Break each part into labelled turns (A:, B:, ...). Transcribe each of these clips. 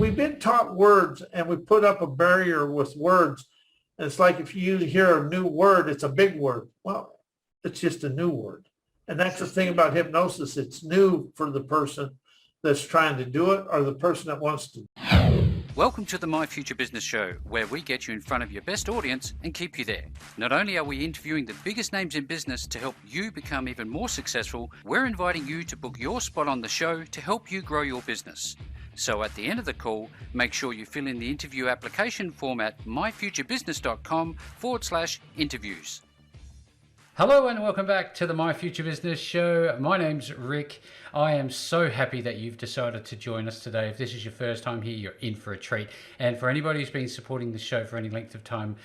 A: we've been taught words and we put up a barrier with words. And it's like if you hear a new word, it's a big word. Well, it's just a new word. And that's the thing about hypnosis. It's new for the person that's trying to do it or the person that wants to.
B: Welcome to the My Future Business Show, where we get you in front of your best audience and keep you there. Not only are we interviewing the biggest names in business to help you become even more successful, we're inviting you to book your spot on the show to help you grow your business. So at the end of the call, make sure you fill in the interview application form at myfuturebusiness.com/interviews. Hello and welcome back to the My Future Business Show. My name's Rick. I am so happy that you've decided to join us today. If this is your first time here, you're in for a treat. And for anybody who's been supporting the show for any length of time,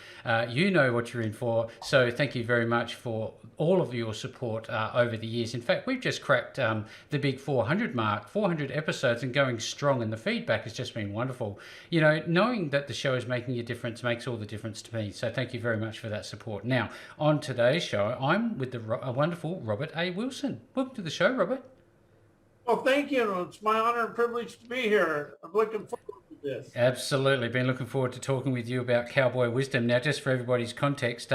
B: you know what you're in for. So thank you very much for all of your support over the years. In fact, we've just cracked the big 400 mark, 400 episodes and going strong, and the feedback has just been wonderful. You know, knowing that the show is making a difference makes all the difference to me. So thank you very much for that support. Now, on today's show, I'm with the wonderful Robert A. Wilson. Welcome to the show, Robert.
A: Well, thank you. It's my honor and privilege to be here. I'm looking forward to this.
B: Absolutely. Been looking forward to talking with you about Cowboy wisdom. Now, just for everybody's context,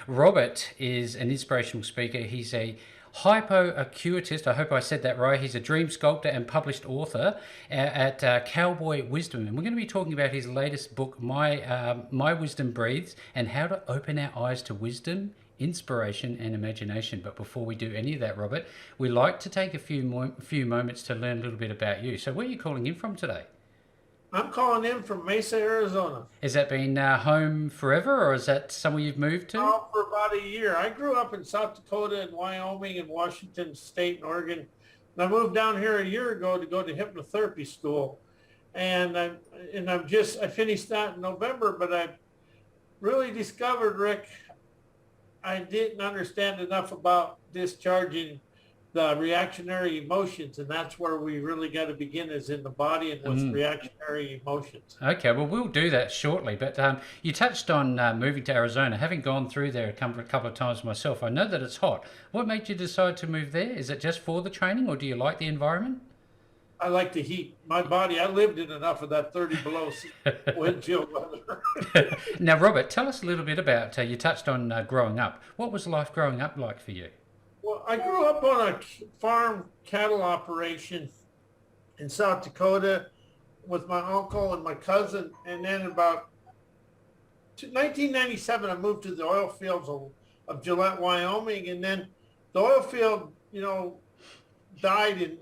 B: Robert is an inspirational speaker. He's a hypoacuitist. I hope I said that right. He's a dream sculptor and published author at Cowboy Wisdom. And we're going to be talking about his latest book, My Wisdom Breathes, and how to open our eyes to wisdom, inspiration and imagination. But before we do any of that, Robert, we like to take a few moments to learn a little bit about you. So where are you calling in from today?
A: I'm calling in from Mesa, Arizona.
B: Has that been home forever, or is that somewhere you've moved to?
A: Oh, for about a year. I grew up in South Dakota and Wyoming and Washington State and Oregon. And I moved down here a year ago to go to hypnotherapy school. And I finished that in November, but I really discovered, Rick, I didn't understand enough about discharging the reactionary emotions, and that's where we really got to begin, is in the body and with reactionary emotions.
B: Okay, well, we'll do that shortly, but you touched on moving to Arizona. Having gone through there a couple of times myself, I know that it's hot. What made you decide to move there? Is it just for the training, or do you like the environment?
A: I like the heat. My body, I lived in enough of that 30 below wind chill weather.
B: Now, Robert, tell us a little bit about, you touched on growing up. What was life growing up like for you?
A: Well, I grew up on a farm cattle operation in South Dakota with my uncle and my cousin. And then about 1997, I moved to the oil fields of Gillette, Wyoming. And then the oil field, died in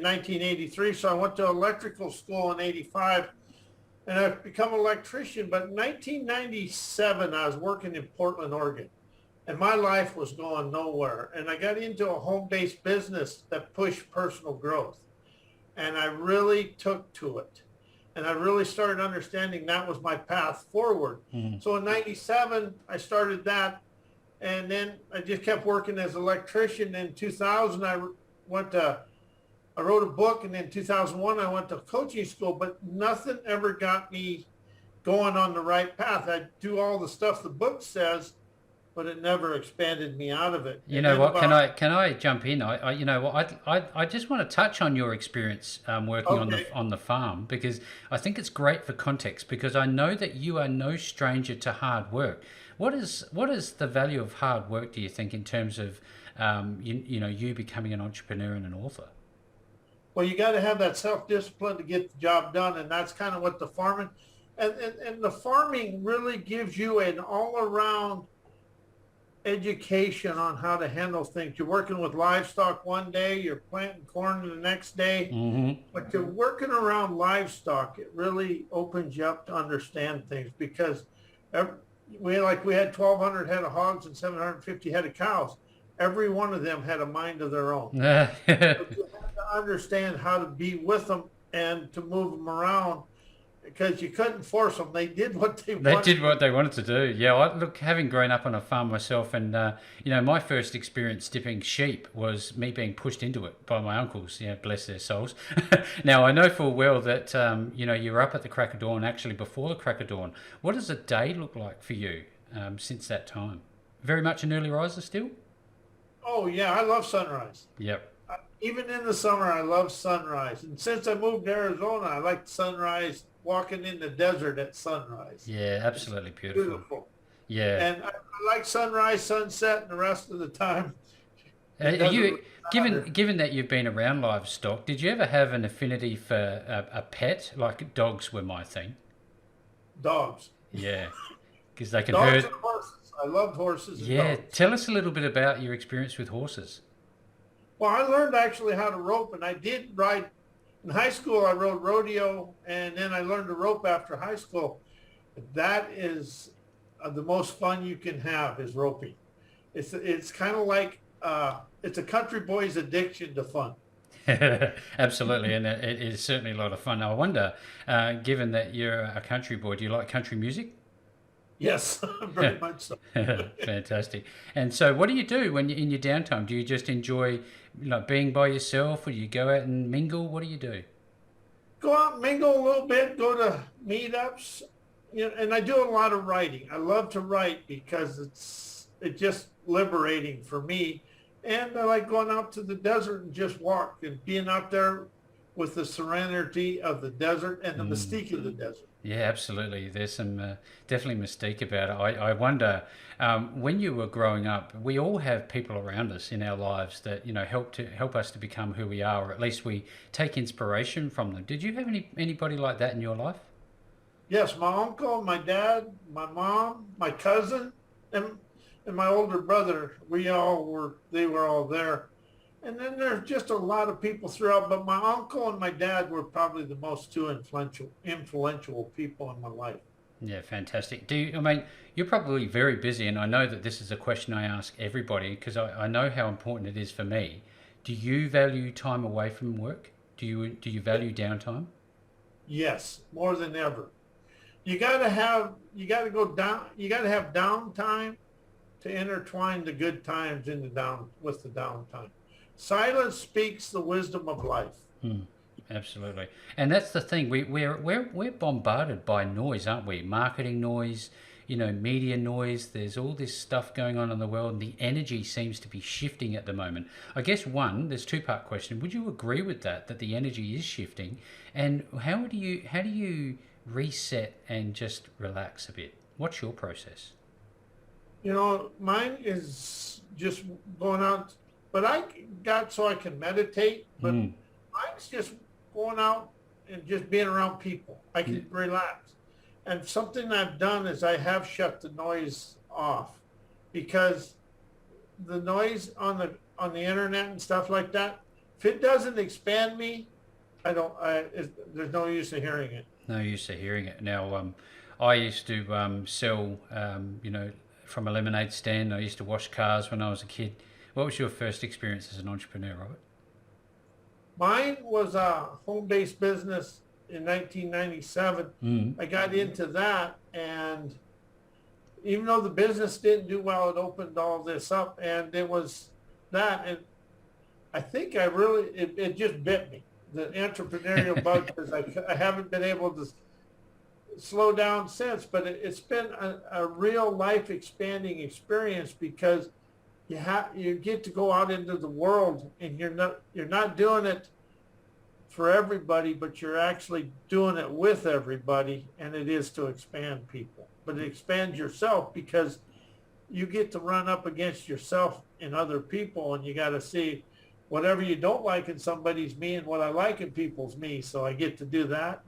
A: 1983, so I went to electrical school in 85, and I've become an electrician. But in 1997, I was working in Portland, Oregon, and my life was going nowhere. And I got into a home-based business that pushed personal growth, and I really took to it. And I really started understanding that was my path forward. Mm-hmm. So in 97, I started that, and then I just kept working as an electrician. In 2000, I wrote a book, and in 2001, I went to coaching school, but nothing ever got me going on the right path. I do all the stuff the book says, but it never expanded me out of it.
B: You know what? Can I jump in? I just want to touch on your experience working on the farm, because I think it's great for context, because I know that you are no stranger to hard work. What is the value of hard work, do you think, in terms of you becoming an entrepreneur and an author?
A: Well, you got to have that self-discipline to get the job done, and that's kind of what the farming, and the farming really gives you an all-around education on how to handle things. You're working with livestock one day, you're planting corn the next day, but you're working around livestock. It really opens you up to understand things, because we had 1,200 head of hogs and 750 head of cows. Every one of them had a mind of their own. But you have to understand how to be with them and to move them around, because you couldn't force them. They did what they wanted.
B: They did what they wanted to do. Yeah, look, having grown up on a farm myself, and my first experience dipping sheep was me being pushed into it by my uncles. Yeah, bless their souls. Now I know full well that you're up at the crack of dawn, actually before the crack of dawn. What does a day look like for you since that time? Very much an early riser still?
A: Oh yeah, I love sunrise.
B: Yep.
A: Even in the summer, I love sunrise. And since I moved to Arizona, I like sunrise, walking in the desert at sunrise.
B: Yeah,
A: It's
B: absolutely beautiful.
A: beautiful.
B: Yeah.
A: And I like sunrise, sunset, and the rest of the time,
B: Are
A: it doesn't
B: you
A: really
B: given
A: matter.
B: given that you've been around livestock? Did you ever have an affinity for a pet? Like dogs were my thing.
A: Dogs.
B: Yeah, because they can
A: Dogs
B: herd.
A: and horses. I loved horses and
B: Yeah,
A: dogs.
B: tell us a little bit about your experience with horses.
A: Well, I learned actually how to rope, and I did ride in high school. I rode rodeo, and then I learned to rope after high school. That is the most fun you can have is roping. It's kind of like it's a country boy's addiction to fun.
B: Absolutely, and it is certainly a lot of fun. I wonder, given that you're a country boy, do you like country music?
A: Yes, very much so.
B: Fantastic. And so, what do you do when you in your downtime? Do you just enjoy, being by yourself, or do you go out and mingle? What do you do?
A: Go out and mingle a little bit, go to meetups, and I do a lot of writing. I love to write because it's just liberating for me. And I like going out to the desert and just walk and being out there with the serenity of the desert and the mystique of the desert.
B: Yeah, absolutely. There's some definitely mystique about it. I wonder, when you were growing up, we all have people around us in our lives that help us to become who we are, or at least we take inspiration from them. Did you have anybody like that in your life?
A: Yes, my uncle, my dad, my mom, my cousin, and and my older brother, they were all there. And then there's just a lot of people throughout, but my uncle and my dad were probably the most two influential people in my life.
B: Yeah, fantastic. I mean, you're probably very busy, and I know that this is a question I ask everybody because I know how important it is for me. Do you value time away from work? Do you value downtime?
A: Yes, more than ever. You gotta go down, you gotta have downtime to intertwine the good times in the down with the downtime. Silence speaks the wisdom of life.
B: Hmm, absolutely. And that's the thing. We're bombarded by noise, aren't we? Marketing noise, media noise. There's all this stuff going on in the world, and the energy seems to be shifting at the moment. I guess there's two-part question. Would you agree with that, that the energy is shifting? And how do you reset and just relax a bit? What's your process?
A: Mine is just going out, but I got so I can meditate, but
B: Mm.
A: mine's just going out and just being around people. I
B: Yeah.
A: can relax. And something I've done is I have shut the noise off because the noise on the internet and stuff like that, if it doesn't expand me, there's no use in hearing it.
B: No use to hearing it. Now, I used to sell, from a lemonade stand. I used to wash cars when I was a kid. What was your first experience as an entrepreneur, Robert?
A: Mine was a home-based business in 1997.
B: Mm.
A: I got into that, and even though the business didn't do well, it opened all this up, and it was that. And I think it just bit me, the entrepreneurial bug, because I haven't been able to slow down since. But it's been a real life expanding experience because you get to go out into the world, and you're not doing it for everybody, but you're actually doing it with everybody, and it is to expand people. But it expands yourself because you get to run up against yourself and other people, and you got to see whatever you don't like in somebody's me and what I like in people's me. So I get to do that,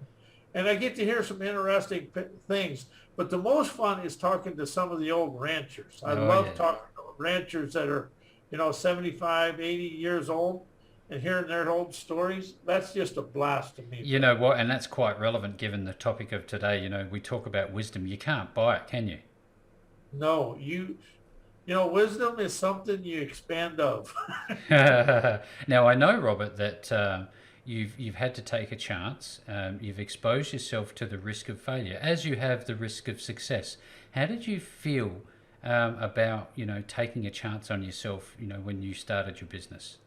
A: and I get to hear some interesting things. But the most fun is talking to some of the old ranchers. I
B: Oh
A: love
B: yeah.
A: talking to ranchers that are 75, 80 years old, and hearing their old stories. That's just a blast to me.
B: You know what? And that's quite relevant given the topic of today. We talk about wisdom. You can't buy it, can you?
A: No, wisdom is something you expand of.
B: Now I know, Robert, that you've had to take a chance. You've exposed yourself to the risk of failure, as you have the risk of success. How did you feel about taking a chance on yourself? When you started your business.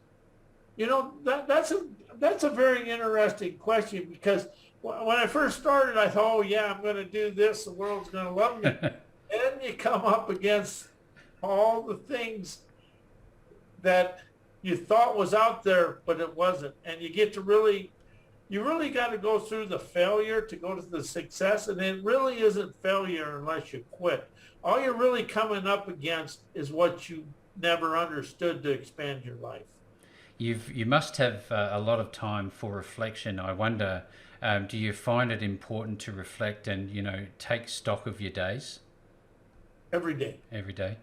A: That's a very interesting question because when I first started, I thought, oh yeah, I'm going to do this. The world's going to love me. And you come up against all the things that you thought was out there, but it wasn't. And you really got to go through the failure to go to the success. And it really isn't failure unless you quit. All you're really coming up against is what you never understood to expand your life.
B: You must have a lot of time for reflection. I wonder, do you find it important to reflect and take stock of your days
A: Every day.
B: every day?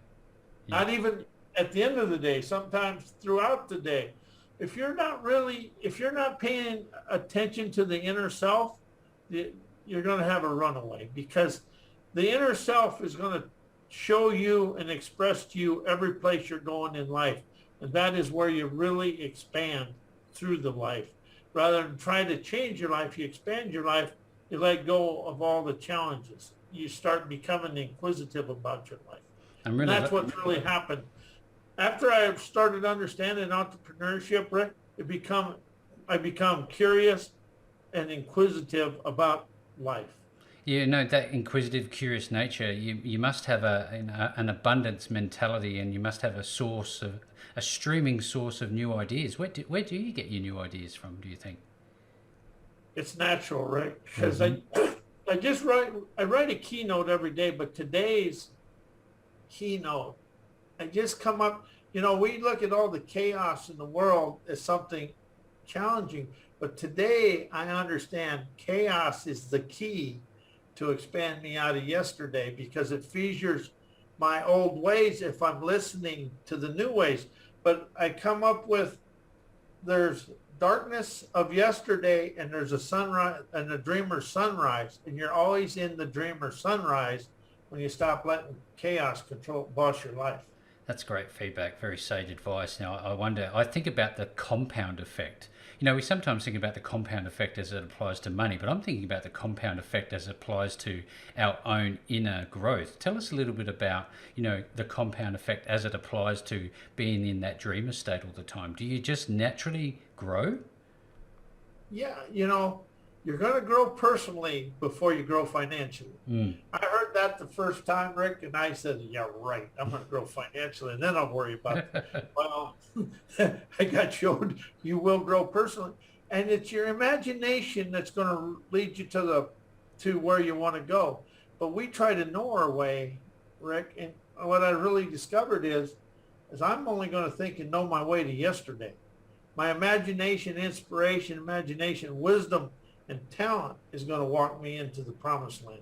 B: Yeah.
A: Not even at the end of the day, sometimes throughout the day. If you're not paying attention to the inner self, you're going to have a runaway, because the inner self is going to show you and express to you every place you're going in life. And that is where you really expand through the life. Rather than trying to change your life, you expand your life, you let go of all the challenges. You start becoming inquisitive about your life. And that's what's really happened. After I started understanding entrepreneurship, Rick, I become curious and inquisitive about life.
B: That inquisitive, curious nature. You must have an abundance mentality, and you must have a streaming source of new ideas. Where do you get your new ideas from, do you think?
A: It's natural, Rick, because I write a keynote every day, but today's keynote, I just come up, we look at all the chaos in the world as something challenging, but today I understand chaos is the key to expand me out of yesterday, because it features my old ways if I'm listening to the new ways. But I come up with, there's darkness of yesterday, and there's a sunrise and a dreamer's sunrise, and you're always in the dreamer's sunrise when you stop letting chaos boss your life.
B: That's great feedback, very sage advice. Now, I think about the compound effect. We sometimes think about the compound effect as it applies to money, but I'm thinking about the compound effect as it applies to our own inner growth. Tell us a little bit about, the compound effect as it applies to being in that dreamer state all the time. Do you just naturally grow?
A: Yeah, you're going to grow personally before you grow financially. I heard that the first time, Rick, and I said, yeah, right. I'm going to grow financially, and then I'll worry about it. Well, I got showed you will grow personally. And it's your imagination that's going to lead you to where you want to go. But we try to know our way, Rick, and what I really discovered is I'm only going to think and know my way to yesterday. My imagination, wisdom, and talent is going to walk me into the promised land.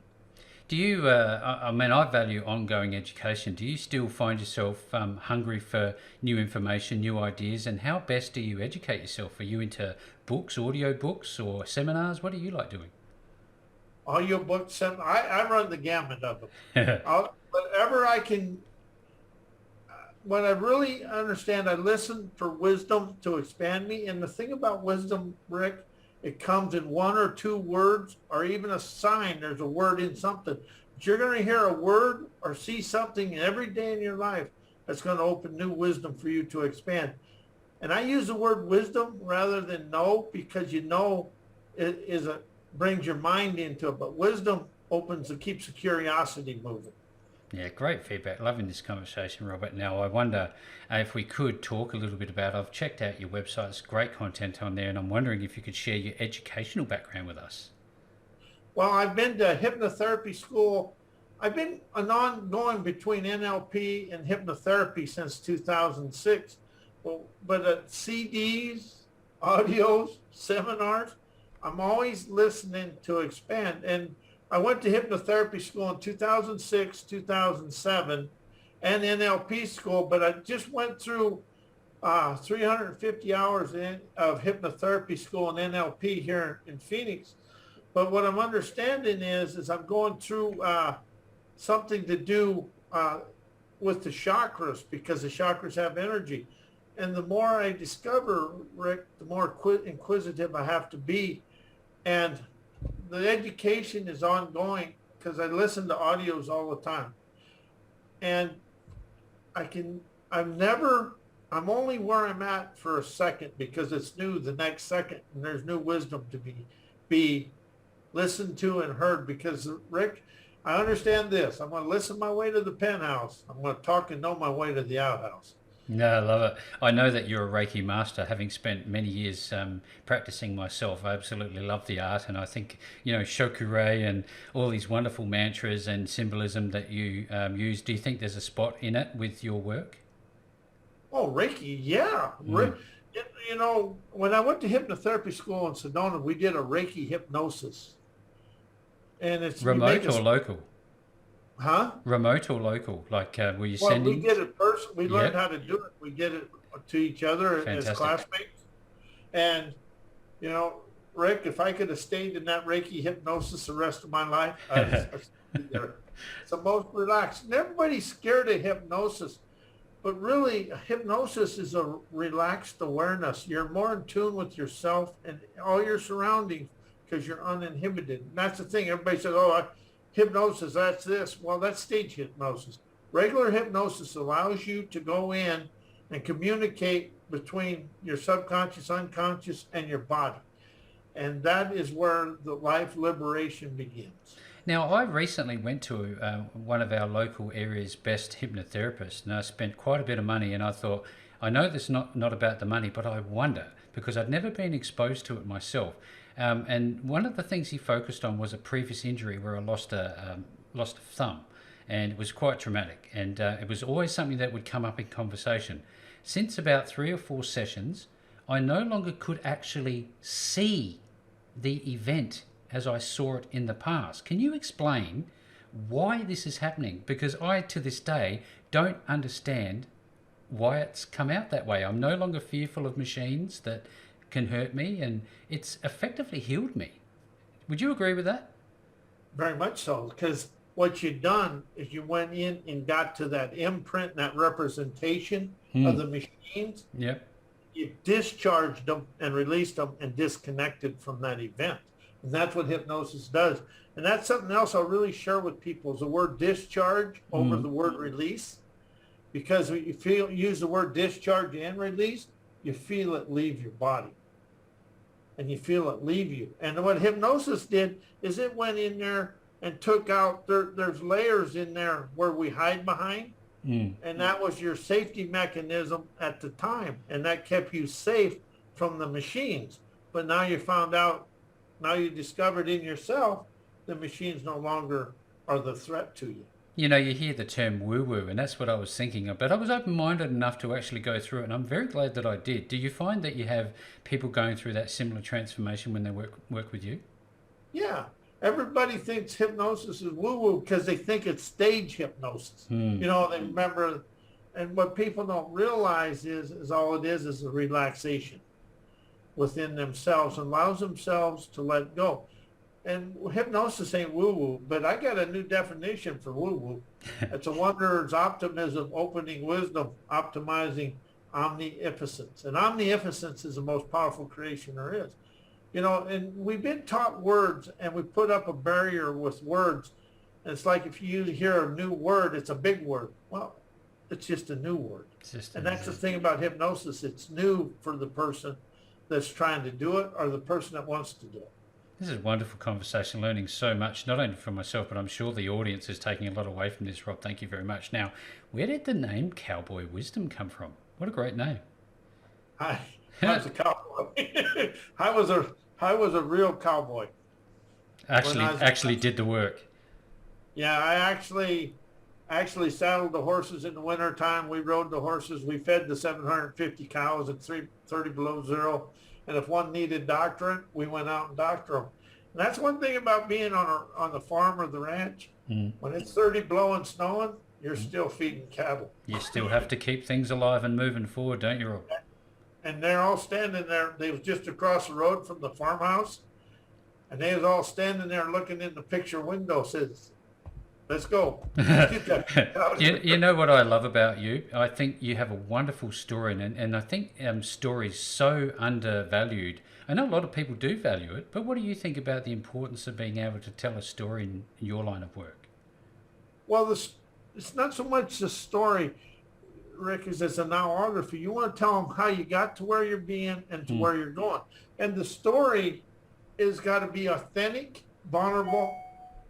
B: Do you, I value ongoing education. Do you still find yourself hungry for new information, new ideas? And how best do you educate yourself? Are you into books, audio books, or seminars? What do you like doing?
A: Audio books, I run the gamut of them. Whatever I can, when I really understand, I listen for wisdom to expand me. And the thing about wisdom, Rick, it comes in one or two words, or even a sign. There's a word in something. But you're going to hear a word or see something every day in your life that's going to open new wisdom for you to expand. And I use the word wisdom rather than know, because it brings your mind into it. But wisdom keeps the curiosity moving.
B: Yeah, great feedback. Loving this conversation, Robert. Now, I wonder if we could talk a little bit about, I've checked out your website. It's great content on there, and I'm wondering if you could share your educational background with us.
A: Well, I've been to hypnotherapy school. I've been ongoing between NLP and hypnotherapy since 2006. But CDs, audios, seminars, I'm always listening to expand. And I went to hypnotherapy school in 2006, 2007, and NLP school, but I just went through 350 hours of hypnotherapy school and NLP here in Phoenix. But what I'm understanding is I'm going through something to do with the chakras, because the chakras have energy. And the more I discover, Rick, the more inquisitive I have to be. And the education is ongoing because I listen to audios all the time. And I'm only where I'm at for a second, because it's new the next second, and there's new wisdom to be listened to and heard. Because, Rick, I understand this. I'm going to listen my way to the penthouse. I'm going to talk and know my way to the outhouse.
B: No, I love it. I know that you're a Reiki master, having spent many years practicing myself. I absolutely love the art, and I think Shokurei and all these wonderful mantras and symbolism that you use. Do you think there's a spot in it with your work?
A: Oh, Reiki, yeah.
B: Mm.
A: When I went to hypnotherapy school in Sedona, we did a Reiki hypnosis, and you make
B: Remote
A: a,
B: or local?
A: huh?
B: Remote or local? Like, were you
A: Well, we
B: sending?
A: did it first. We learned
B: Yep,
A: how to do it. We did it to each other as
B: fantastic.
A: classmates. And, you know, Rick, if I could have stayed in that Reiki hypnosis the rest of my life, I'd be there. It's the most relaxed. And everybody's scared of hypnosis, but really, hypnosis is a relaxed awareness. You're more in tune with yourself and all your surroundings because you're uninhibited. And that's the thing. Everybody says, oh, hypnosis, that's this. Well, that's stage hypnosis. Regular hypnosis allows you to go in and communicate between your subconscious, unconscious, and your body. And that is where the life liberation begins.
B: Now, I recently went to one of our local area's best hypnotherapists, and I spent quite a bit of money. And I thought, I know this is not about the money, but I wonder because I'd never been exposed to it myself. And one of the things he focused on was a previous injury where I lost a thumb, and it was quite traumatic. And it was always something that would come up in conversation. Since about 3 or 4 sessions, I no longer could actually see the event as I saw it in the past. Can you explain why this is happening? Because I, to this day, don't understand why it's come out that way. I'm no longer fearful of machines that can hurt me, and it's effectively healed me. Would you agree with that?
A: Very much so, because what you've done is you went in and got to that imprint, that representation of the machines.
B: Yep.
A: You discharged them and released them and disconnected from that event. And that's what hypnosis does. And that's something else I'll really share with people is the word discharge over the word release. Because when you use the word discharge and release, you feel it leave your body. And you feel it leave you. And what hypnosis did is it went in there and took out, there's layers in there where we hide behind. And that was your safety mechanism at the time. And that kept you safe from the machines. But now you found out, now you discovered in yourself, the machines no longer are the threat to you.
B: You know, you hear the term woo-woo, and that's what I was thinking of. But I was open-minded enough to actually go through it, and I'm very glad that I did. Do you find that you have people going through that similar transformation when they work with you?
A: Yeah. Everybody thinks hypnosis is woo-woo because they think it's stage hypnosis. They remember, and what people don't realize is all it is a relaxation within themselves and allows themselves to let go. And hypnosis ain't woo-woo, but I got a new definition for woo-woo. It's a wanderer's optimism, opening wisdom, optimizing omnificence. And omnificence is the most powerful creation there is. And we've been taught words, and we put up a barrier with words. And it's like if you hear a new word, it's a big word. Well, it's just a new word. And that's the thing about hypnosis. It's new for the person that's trying to do it or the person that wants to do it.
B: This is a wonderful conversation, learning so much, not only from myself, but I'm sure the audience is taking a lot away from this, Rob. Thank you very much. Now, where did the name Cowboy Wisdom come from? What a great name.
A: I was a cowboy. I was a real cowboy.
B: Actually did the work.
A: Yeah, I actually saddled the horses in the wintertime. We rode the horses. We fed the 750 cows at 30 below zero. And if one needed doctoring, we went out and doctored them. And that's one thing about being on the farm or the ranch. When it's 30 below and snowing, you're still feeding cattle.
B: You still have to keep things alive and moving forward, don't you, Rob?
A: And they're all standing there. They was just across the road from the farmhouse. And they was all standing there looking in the picture window, says, let's go.
B: You know what I love about you? I think you have a wonderful story, and I think story's so undervalued. I know a lot of people do value it, but what do you think about the importance of being able to tell a story in your line of work?
A: Well, it's not so much the story, Rick, as it's a nowography. You want to tell them how you got to where you're being and to where you're going. And the story is got to be authentic, vulnerable,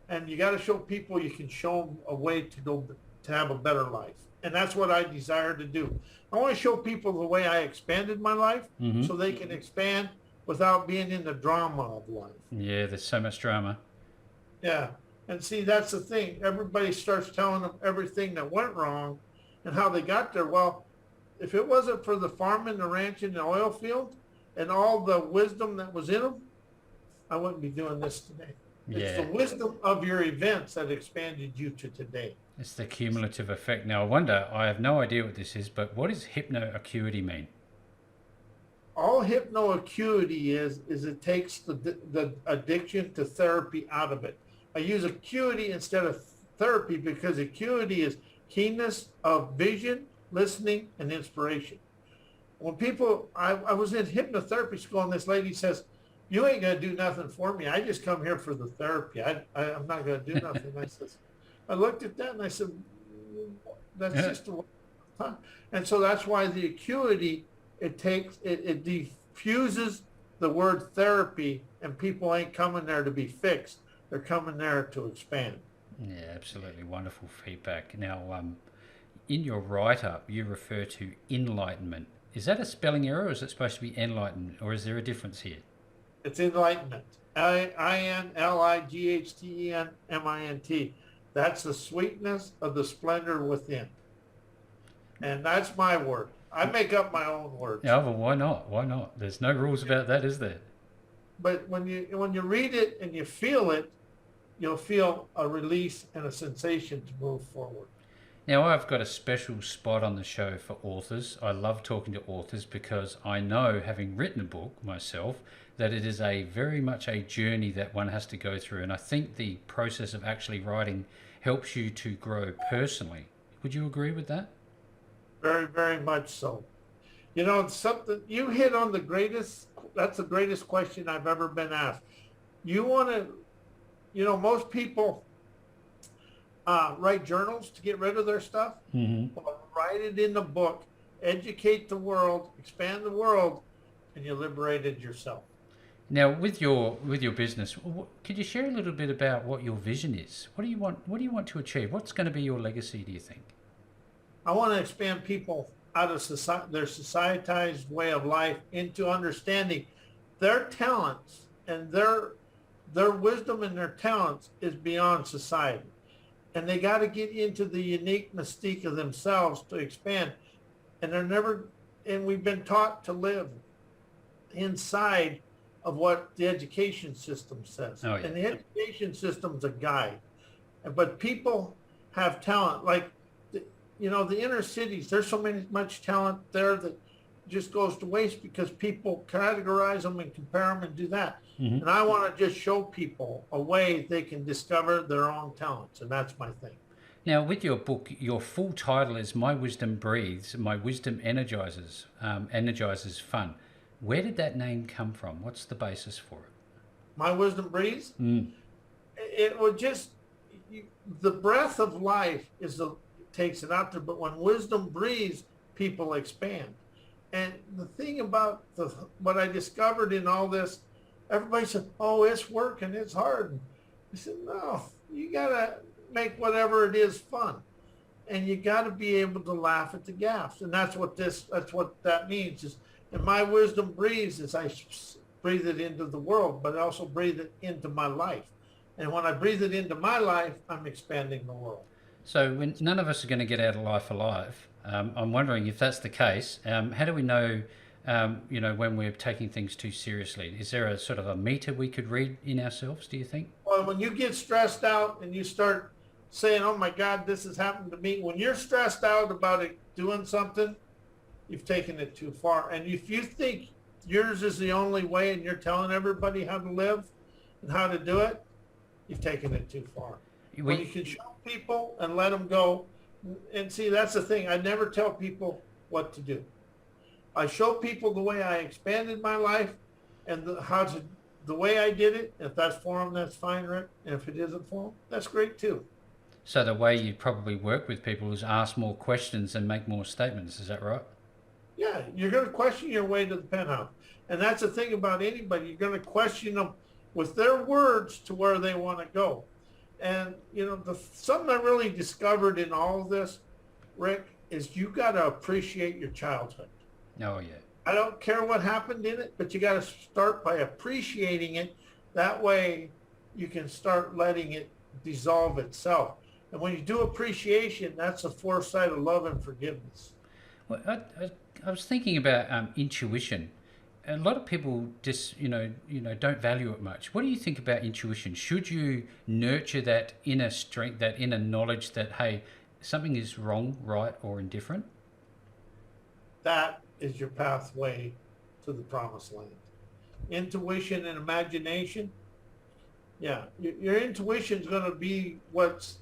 A: and you got to show people you can show them a way to go to have a better life. And that's what I desire to do. I want to show people the way I expanded my life so they can expand without being in the drama of life.
B: Yeah, there's so much drama.
A: Yeah. And see, that's the thing. Everybody starts telling them everything that went wrong and how they got there. Well, if it wasn't for the farming, the ranching, the oil field, and all the wisdom that was in them, I wouldn't be doing this today.
B: Yeah.
A: It's the wisdom of your events that expanded you to today.
B: It's the cumulative effect. Now, I wonder, I have no idea what this is, but what does hypnoacuity mean?
A: All hypnoacuity is it takes the addiction to therapy out of it. I use acuity instead of therapy because acuity is keenness of vision, listening, and inspiration. When people, I was in hypnotherapy school and this lady says, "You ain't gonna do nothing for me. I just come here for the therapy. I'm not gonna do nothing." I looked at that and I said, "That's just a waste of time." And so that's why the acuity, it diffuses the word therapy, and people ain't coming there to be fixed. They're coming there to expand.
B: Yeah, absolutely wonderful feedback. Now, in your write-up, you refer to enlightenment. Is that a spelling error, or is it supposed to be enlightenment, or is there a difference here?
A: It's enlightenment. INLIGHTENMINT. That's the sweetness of the splendor within. And that's my word. I make up my own words.
B: Yeah, well, why not? Why not? There's no rules about that, is there?
A: But when you read it and you feel it, you'll feel a release and a sensation to move forward.
B: Now, I've got a special spot on the show for authors. I love talking to authors because I know, having written a book myself, that it is very much a journey that one has to go through. And I think the process of actually writing helps you to grow personally. Would you agree with that?
A: Very, very much so. You know, something you hit on that's the greatest question I've ever been asked. You want to, most people write journals to get rid of their stuff. Well, write it in the book, educate the world, expand the world, and you liberated yourself.
B: Now, with your business, could you share a little bit about what your vision is? What do you want? What do you want to achieve? What's going to be your legacy, do you think?
A: I want to expand people out of their societized way of life into understanding their talents, and their wisdom and their talents is beyond society. And they got to get into the unique mystique of themselves to expand. And we've been taught to live inside of what the education system says.
B: Oh, yeah.
A: And the education system's a guide. But people have talent. Like, the inner cities, there's so much talent there that just goes to waste because people categorize them and compare them and do that. And I want to just show people a way they can discover their own talents, and that's my thing.
B: Now, with your book, your full title is My Wisdom Breathes, My Wisdom Energizes, Energizes Fun. Where did that name come from? What's the basis for it?
A: My Wisdom Breathes? It would the breath of life takes it out there, but when wisdom breathes, people expand. And the thing about what I discovered in all this, everybody said, "Oh, it's work and it's hard." I said, "No, you gotta make whatever it is fun, and you gotta be able to laugh at the gaffes." And that's what that means. And my wisdom breathes as I breathe it into the world, but I also breathe it into my life. And when I breathe it into my life, I'm expanding the world.
B: So when none of us are going to get out of life alive, I'm wondering if that's the case. How do we know, when we're taking things too seriously? Is there a sort of a meter we could read in ourselves, do you think?
A: Well, when you get stressed out and you start saying, "Oh my God, this has happened to me," when you're stressed out about it doing something, you've taken it too far. And if you think yours is the only way and you're telling everybody how to live and how to do it, you've taken it too far. When you can show people and let them go. And see, that's the thing. I never tell people what to do. I show people the way I expanded my life and the way I did it. If that's for them, that's fine, Rick. And if it isn't for them, that's great too.
B: So the way you probably work with people is ask more questions and make more statements. Is that right?
A: Yeah, you're going to question your way to the penthouse. And that's the thing about anybody. You're going to question them with their words to where they want to go. And, something I really discovered in all of this Rick, is you got to appreciate your childhood.
B: Oh, yeah.
A: I don't care what happened in it, but you got to start by appreciating it. That way you can start letting it dissolve itself. And when you do appreciation, that's a foresight of love and forgiveness.
B: Well, I was thinking about intuition. A lot of people just, don't value it much. What do you think about intuition? Should you nurture that inner strength, that inner knowledge that, hey, something is wrong, right, or indifferent?
A: That is your pathway to the promised land. Intuition and imagination. Yeah, your intuition is going to be what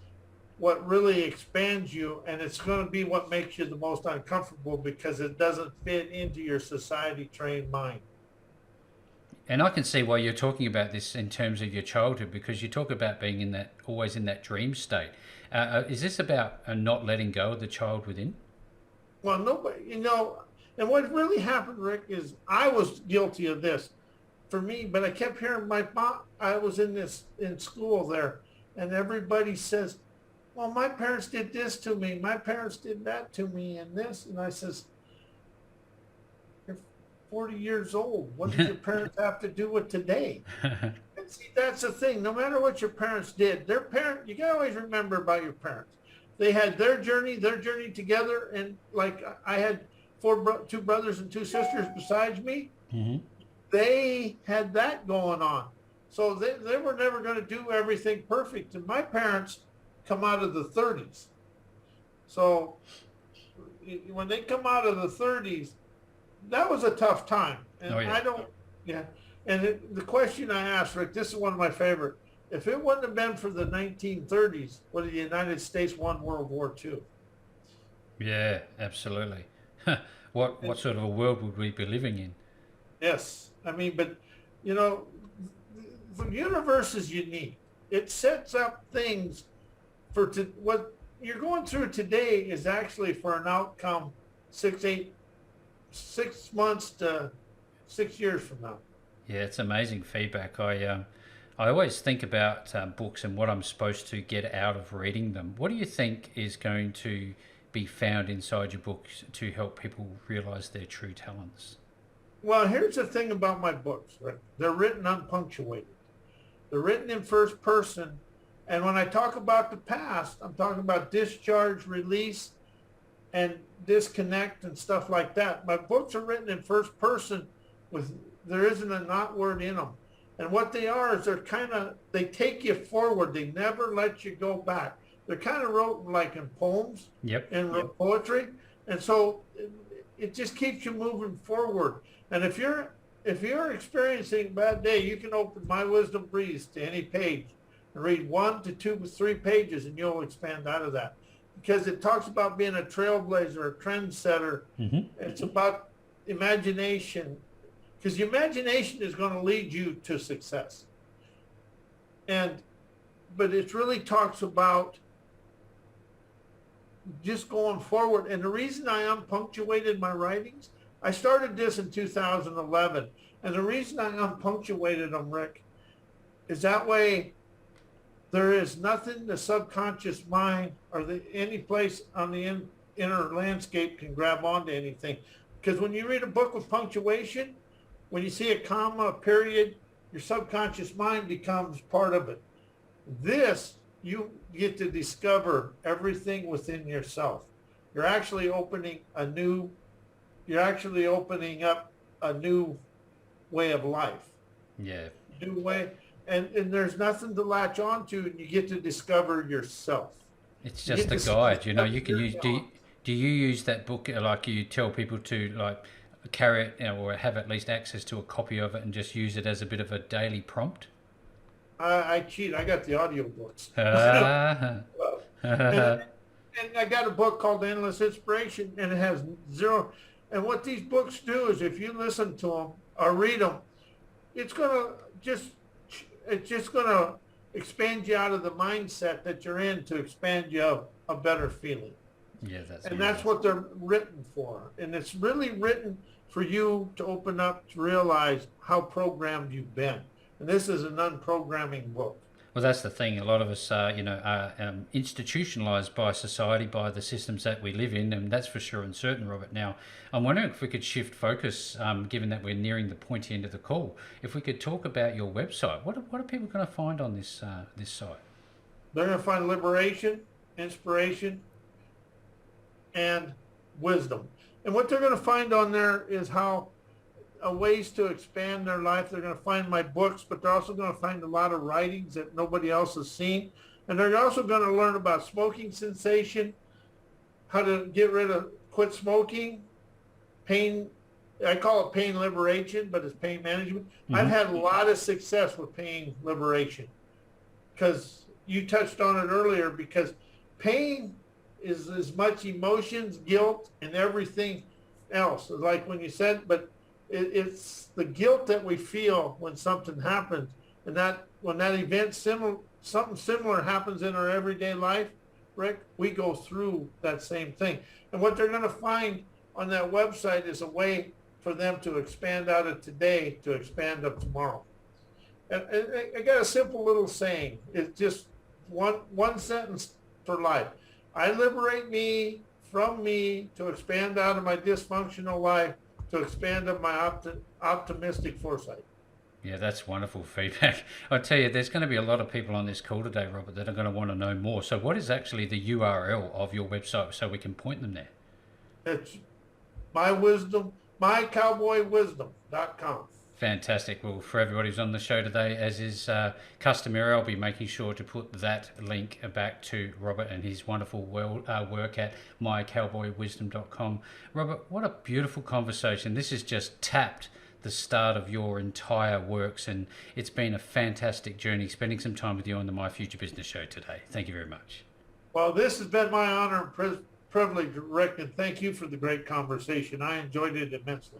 A: really expands you, and it's going to be what makes you the most uncomfortable because it doesn't fit into your society trained mind.
B: And I can see why you're talking about this in terms of your childhood, because you talk about being in that, always in that dream state. Is this about not letting go of the child within?
A: Well, nobody, and what really happened, Rick, is I was guilty of this for me, but I kept hearing my mom. I was in school there, and everybody says, well, my parents did this to me. My parents did that to me and this. And I says, you're 40 years old. What did your parents have to do with today? And see, that's the thing. No matter what your parents did, you can always remember about your parents. They had their journey together. And like I had two brothers and two sisters besides me.
B: Mm-hmm.
A: They had that going on. So they were never going to do everything perfect. And my parents come out of the 30s. So when they come out of the 30s, that was a tough time. And And the question I asked, Rick, this is one of my favorite. If it wouldn't have been for the 1930s, would the United States won World War II?
B: Yeah, absolutely. What sort of a world would we be living in?
A: Yes. I mean, but, the universe is unique. It sets up things what you're going through today is actually for an outcome 6 months to 6 years from now.
B: Yeah, it's amazing feedback. I always think about books and what I'm supposed to get out of reading them. What do you think is going to be found inside your books to help people realize their true talents?
A: Well, here's the thing about my books, Rick. They're written unpunctuated. They're written in first person. And when I talk about the past, I'm talking about discharge, release, and disconnect and stuff like that. My books are written in first person there isn't a not word in them. And what they are is they take you forward. They never let you go back. They're kind of wrote like in poems and poetry. And so it just keeps you moving forward. And if you're experiencing a bad day, you can open My Wisdom Breeze to any page and read 1 to 2 to 3 pages, and you'll expand out of that. Because it talks about being a trailblazer, a trendsetter.
B: Mm-hmm.
A: It's about imagination, because your imagination is going to lead you to success. But it really talks about just going forward. And the reason I unpunctuated my writings, I started this in 2011. And the reason I unpunctuated them, Rick, is that way there is nothing the subconscious mind or any place on the inner landscape can grab onto anything. Because when you read a book with punctuation, when you see a comma, a period, your subconscious mind becomes part of it. This, you get to discover everything within yourself. You're actually opening up a new way of life.
B: Yeah.
A: New way. And there's nothing to latch onto, and you get to discover yourself.
B: It's just a guide, you can use. Do you use that book, like you tell people to like carry it, or have at least access to a copy of it and just use it as a bit of a daily prompt?
A: I cheat. I got the audio books.
B: Ah.
A: and I got a book called Endless Inspiration, and it has zero. And what these books do is, if you listen to them or read them, it's just going to expand you out of the mindset that you're in to expand you a better feeling.
B: Yeah,
A: that's what they're written for. And it's really written for you to open up to realize how programmed you've been. And this is an unprogramming book.
B: Well, that's the thing. A lot of us are, institutionalized by society, by the systems that we live in, and that's for sure and certain, Robert. Now, I'm wondering if we could shift focus, given that we're nearing the pointy end of the call. If we could talk about your website, what are people going to find on this site?
A: They're going to find liberation, inspiration, and wisdom. And what they're going to find on there is how ways to expand their life. They're going to find my books, but they're also going to find a lot of writings that nobody else has seen. And they're also going to learn about smoking cessation, how to quit smoking, pain. I call it pain liberation, but it's pain management. Mm-hmm. I've had a lot of success with pain liberation because you touched on it earlier, because pain is as much emotions, guilt, and everything else. Like when you said, but it's the guilt that we feel when something happens, and that when that event something similar happens in our everyday life, Rick, we go through that same thing. And what they're going to find on that website is a way for them to expand out of today to expand of tomorrow. And I got a simple little saying. It's just one sentence for life. I liberate me from me to expand out of my dysfunctional life, to expand of my optimistic foresight.
B: Yeah, that's wonderful feedback. I tell you, there's going to be a lot of people on this call today, Robert, that are going to want to know more. So what is actually the URL of your website so we can point them there?
A: It's mycowboywisdom.com.
B: Fantastic. Well, for everybody who's on the show today, as is customary, I'll be making sure to put that link back to Robert and his wonderful work at mycowboywisdom.com. Robert, what a beautiful conversation. This has just tapped the start of your entire works, and it's been a fantastic journey spending some time with you on the My Future Business show today. Thank you very much.
A: Well, this has been my honor and privilege, Rick, and thank you for the great conversation. I enjoyed it immensely.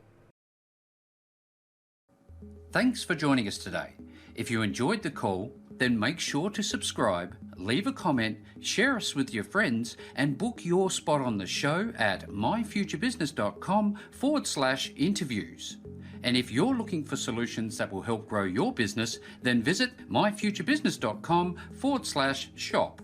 B: Thanks for joining us today. If you enjoyed the call, then make sure to subscribe, leave a comment, share us with your friends, and book your spot on the show at myfuturebusiness.com/interviews. And if you're looking for solutions that will help grow your business, then visit myfuturebusiness.com/shop.